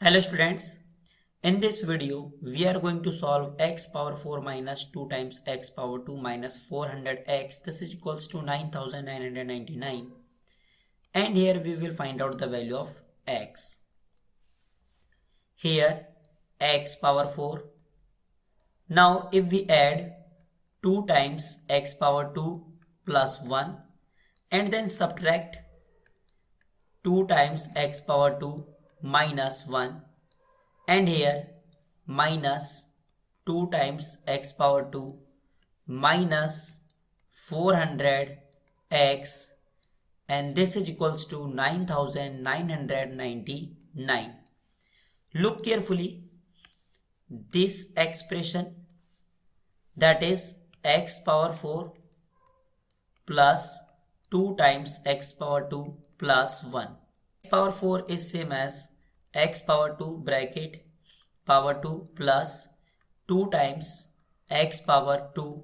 Hello students, in this video we are going to solve x power 4 minus 2 times x power 2 minus 400x. This is equals to 9999, and here we will find out the value of x. Here x power 4. Now if we add 2 times x power 2 plus 1 and then subtract 2 times x power 2 minus 1, and here minus 2 times x power 2 minus 400x, and this is equals to 9999. Look carefully, this expression, that is x power 4 plus 2 times x power 2 plus 1. X power 4 is same as x power 2 bracket power 2 plus 2 times x power 2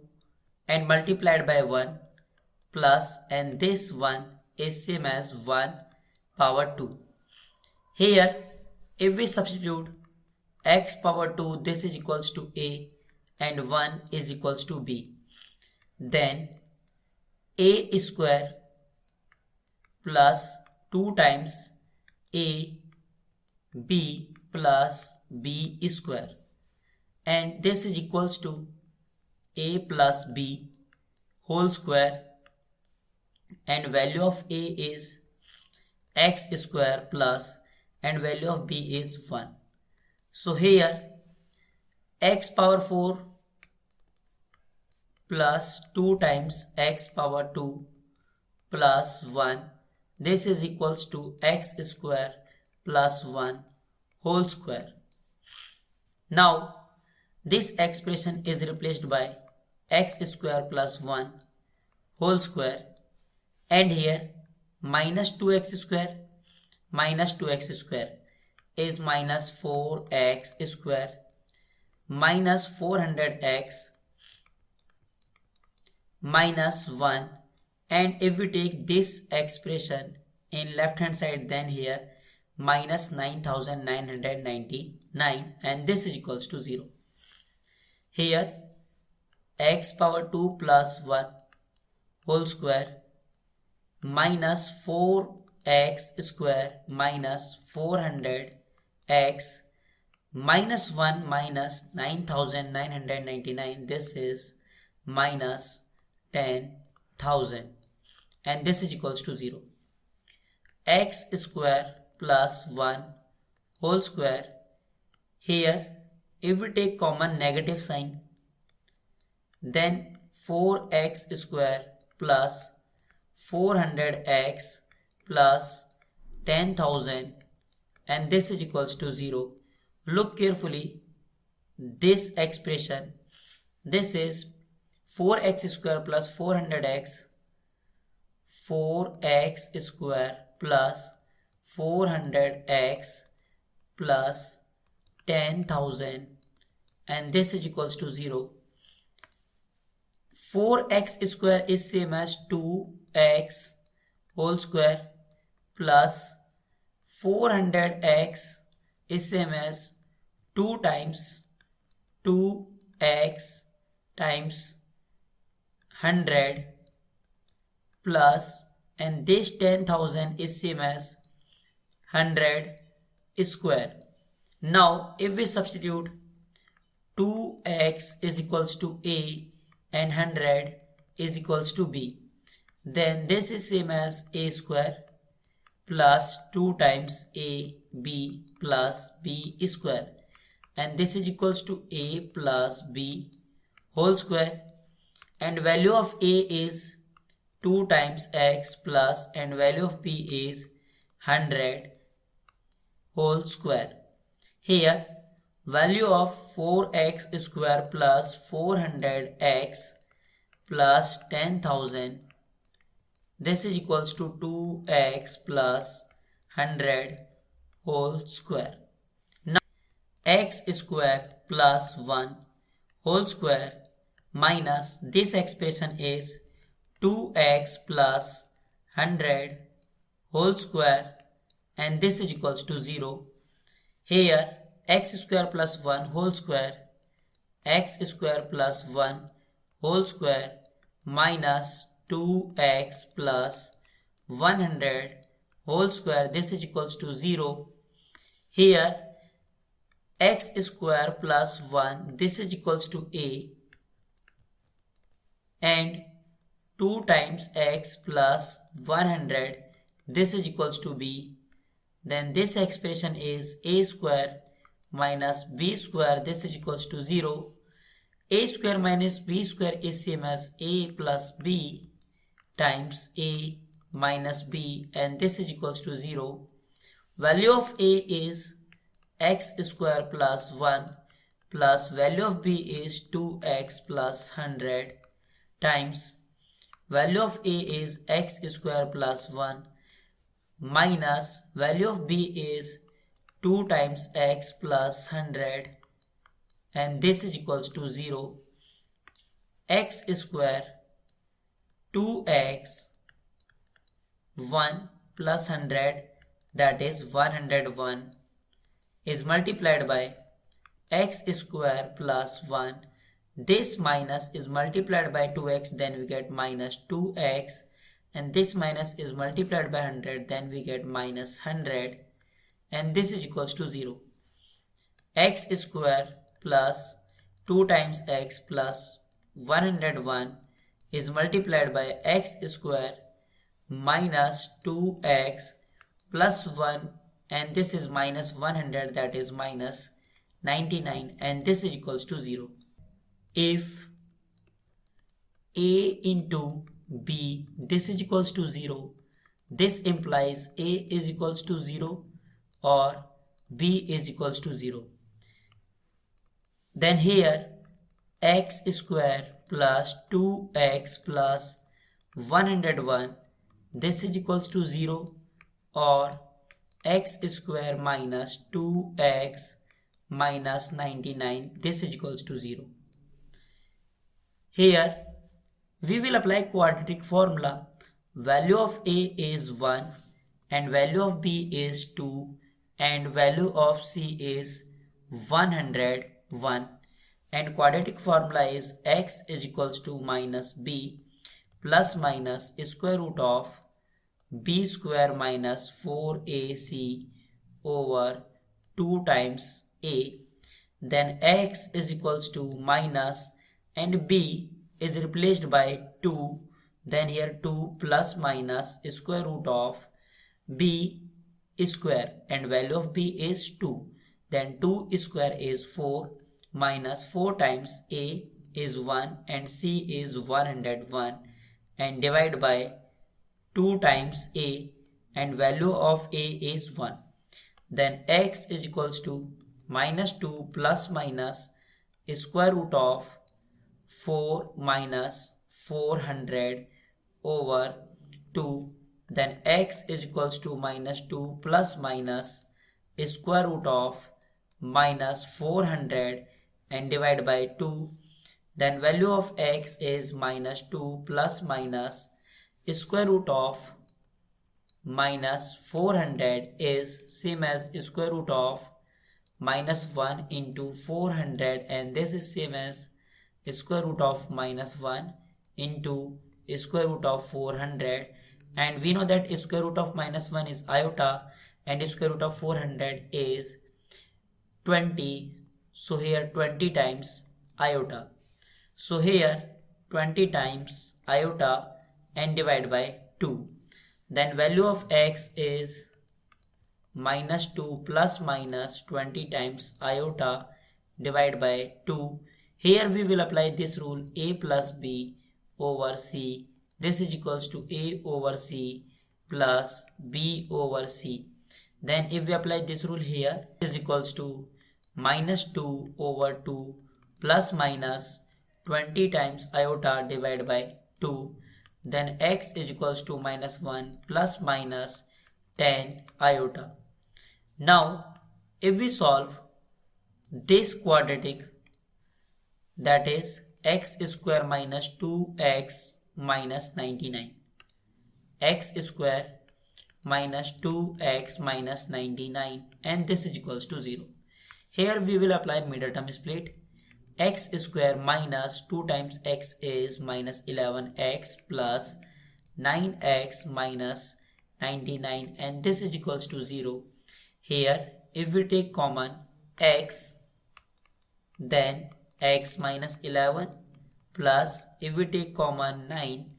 and multiplied by 1 plus, and this 1 is same as 1 power 2. Here if we substitute x power 2, this is equals to a and 1 is equals to b, then a square plus 2 times a b plus b square, and this is equals to a plus b whole square, and value of a is x square plus, and value of b is 1. So here x power 4 plus 2 times x power 2 plus 1, this is equals to x square plus 1 whole square. Now this expression is replaced by x square plus 1 whole square, and here minus 2x square is minus 4x square minus 400x minus 1, and if we take this expression in left hand side, then here minus 9999, and this is equals to 0. Here x power 2 plus 1 whole square minus 4x square minus 400x minus 1 minus 9999, this is minus 10,000, and this is equals to 0. X square plus 1 whole square, here if we take common negative sign, then 4x square plus 400x plus 10,000, and this is equals to 0. Look carefully, this expression, this is 4x square plus 400x, 4x square plus 400x plus 10,000, and this is equals to 0. 4x square is same as 2x whole square plus 400x is same as 2 times 2x times 100 plus, and this 10,000 is same as 100 square. Now if we substitute 2x is equals to a and 100 is equals to b, then this is same as a square plus 2 times a b plus b square, and this is equals to a plus b whole square, and value of a is 2 times x plus, and value of b is 100 whole square. Here value of 4x square plus 400x plus 10,000, this is equals to 2x plus 100 whole square. Now x square plus 1 whole square minus this expression is 2x plus 100 whole square, and this is equals to 0. Here x square plus 1 whole square, x square plus 1 whole square minus 2x plus 100 whole square, this is equals to 0. Here x square plus 1, this is equals to a, and 2 times x plus 100, this is equals to b. Then this expression is a square minus b square, this is equals to 0. A square minus b square is same as a plus b times a minus b, and this is equals to 0. Value of a is x square plus 1 plus value of b is 2x plus 100 times value of a is x square plus 1 minus value of b is 2 times x plus 100, and this is equals to 0. X square 2x 1 plus 100, that is 101, is multiplied by x square plus 1. This minus is multiplied by 2x, then we get minus 2x, and this minus is multiplied by 100, then we get minus 100, and this is equals to 0. X square plus 2 times x plus 101 is multiplied by x square minus 2x plus 1, and this is minus 100, that is minus 99, and this is equals to 0. If a into b, this is equals to 0, this implies a is equals to 0 or b is equals to 0. Then here x square plus 2x plus 101, this is equals to 0, or x square minus 2x minus 99, this is equals to 0. Here we will apply quadratic formula. Value of a is 1 and value of b is 2 and value of c is 101, and quadratic formula is x is equals to minus b plus minus square root of b square minus 4ac over 2 times a. Then x is equals to minus and b is replaced by 2, then here 2 plus minus square root of b square, and value of b is 2, then 2 square is 4 minus 4 times a is 1 and c is 101, and divide by 2 times a, and value of a is 1. Then x is equals to minus 2 plus minus square root of 4 minus 400 over 2. Then x is equals to minus 2 plus minus square root of minus 400 and divide by 2. Then value of x is minus 2 plus minus square root of minus 400 is same as square root of minus 1 into 400, and this is same as square root of minus 1 into square root of 400, and we know that square root of minus 1 is iota and square root of 400 is 20, so here 20 times iota. So here 20 times iota and divide by 2. Then value of x is minus 2 plus minus 20 times iota divide by 2. Here we will apply this rule, a plus b over c. This is equals to a over c plus b over c. Then if we apply this rule here, is equals to minus 2 over 2 plus minus 20 times iota divided by 2. Then x is equals to minus 1 plus minus 10 iota. Now if we solve this quadratic, that is x square minus 2x minus 99, x square minus 2x minus 99, and this is equals to 0. Here we will apply middle term split. X square minus 2 times x is minus 11x plus 9x minus 99 and this is equals to 0. Here if we take common x, then x minus 11 plus if we take common 9,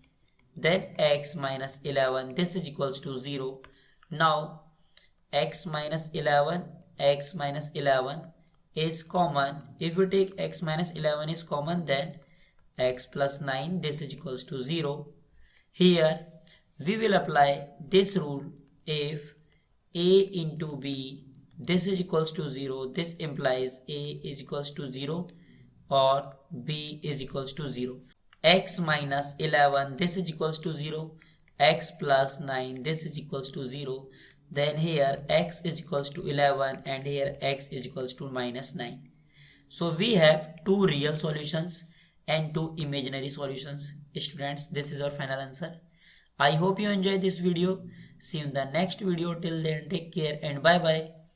then x minus 11, this is equals to 0. Now x minus 11 is common. If we take x minus 11 is common, then x plus 9, this is equals to 0. Here we will apply this rule. If a into b, this is equals to 0, this implies a is equals to 0 or b is equals to 0. X minus 11, this is equals to 0. X plus 9, this is equals to 0. Then here x is equals to 11 and here x is equals to minus 9. So we have two real solutions and two imaginary solutions. Students, this is our final answer. I hope you enjoyed this video. See you in the next video. Till then, take care and bye bye.